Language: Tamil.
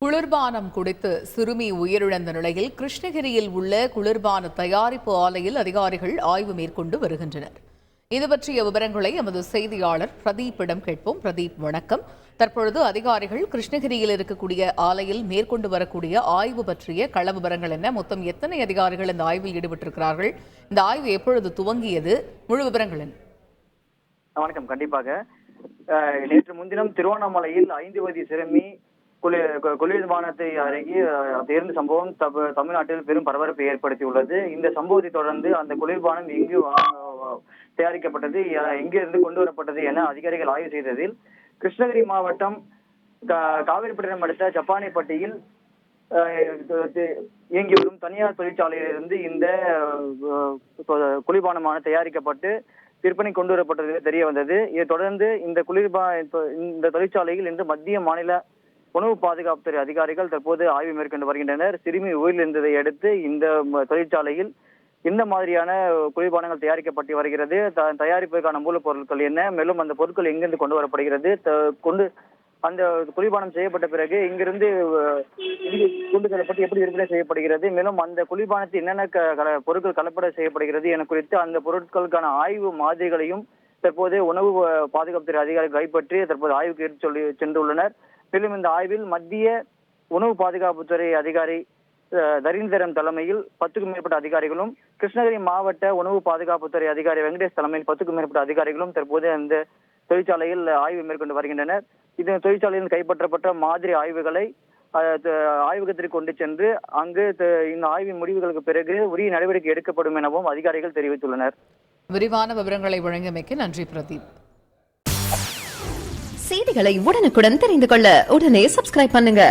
குளிர்பானம் குடித்து சிறுமி உயிரிழந்த நிலையில் கிருஷ்ணகிரியில் உள்ள குளிர்பான தயாரிப்பு ஆலையில் அதிகாரிகள் ஆய்வு மேற்கொண்டு வருகின்றனர். இதுபற்றிய விவரங்களை எமது செய்தியாளர் பிரதீப்பிடம் கேட்போம். பிரதீப், வணக்கம். தற்பொழுது அதிகாரிகள் கிருஷ்ணகிரியில் இருக்கக்கூடிய ஆலையில் மேற்கொண்டு வரக்கூடிய ஆய்வு பற்றிய கள விவரங்கள் என்ன? மொத்தம் எத்தனை அதிகாரிகள் இந்த ஆய்வில் ஈடுபட்டிருக்கிறார்கள்? இந்த ஆய்வு எப்பொழுது துவங்கியது? முழு விவரங்கள் என்ன? வணக்கம். கண்டிப்பாக நேற்று முன்தினம் திருவண்ணாமலையில் 5 வயது சிறுமி குளிர்பானத்தை அருகே பேருந்து சம்பவம் தமிழ்நாட்டில் பெரும் பரபரப்பை ஏற்படுத்தியுள்ளது. இந்த சம்பவத்தை தொடர்ந்து அந்த குளிர்பானம் எங்கு தயாரிக்கப்பட்டது, எங்கிருந்து கொண்டு வரப்பட்டது என அதிகாரிகள் ஆய்வு செய்ததில் கிருஷ்ணகிரி மாவட்டம் காவிரிப்பட்டினம் அடுத்த சப்பானிப்பட்டியில் இயங்கி வரும் தனியார் தொழிற்சாலையிலிருந்து இந்த குளிர்பானமான தயாரிக்கப்பட்டு விற்பனை கொண்டு வரப்பட்டது தெரிய வந்தது. இதை தொடர்ந்து இந்த தொழிற்சாலையில் இன்று மத்திய மாநில உணவு பாதுகாப்புத்துறை அதிகாரிகள் தற்போது ஆய்வு மேற்கொண்டு வருகின்றனர். சிறுமி உயிரிழந்ததை அடுத்து இந்த தொழிற்சாலையில் இந்த மாதிரியான குளிர்பானங்கள் தயாரிக்கப்பட்டு வருகிறது, தயாரிப்பதற்கான மூலப்பொருட்கள் என்ன, மேலும் அந்த பொருட்கள் எங்கிருந்து கொண்டு வரப்படுகிறது, அந்த குளிர்பானம் செய்யப்பட்ட பிறகு இங்கிருந்து கொண்டு செல்லப்பட்டு எப்படி விற்பனை செய்யப்படுகிறது, மேலும் அந்த குளிர்பானத்தில் என்னென்ன பொருட்கள் கலப்பட செய்யப்படுகிறது என குறித்து அந்த பொருட்களுக்கான ஆய்வு மாதிரிகளையும் தற்போது உணவு பாதுகாப்புத்துறை அதிகாரிகள் கைப்பற்றி தற்போது ஆய்வுக்கு சென்றுள்ளனர். மேலும் இந்த ஆய்வில் மத்திய உணவு பாதுகாப்புத்துறை அதிகாரி தரீந்திரன் தலைமையில் 10க்கும் மேற்பட்ட அதிகாரிகளும், கிருஷ்ணகிரி மாவட்ட உணவு பாதுகாப்புத்துறை அதிகாரி வெங்கடேஷ் தலைமையில் 10க்கும் மேற்பட்ட அதிகாரிகளும் தற்போது அந்த தொழிற்சாலையில் ஆய்வு மேற்கொண்டு வருகின்றனர். இந்த தொழிற்சாலையில் கைப்பற்றப்பட்ட மாதிரி ஆய்வுகளை ஆய்வகத்திற்கு கொண்டு சென்று அங்கு இந்த ஆய்வின் முடிவுகளுக்கு பிறகு உரிய நடவடிக்கை எடுக்கப்படும் எனவும் அதிகாரிகள் தெரிவித்துள்ளனர். விரிவான விவரங்களை வழங்கியமைக்கு நன்றி பிரதீப். செய்திகளை உடனுக்குடன் தெரிந்து கொள்ள உடனே சப்ஸ்கிரைப் பண்ணுங்க.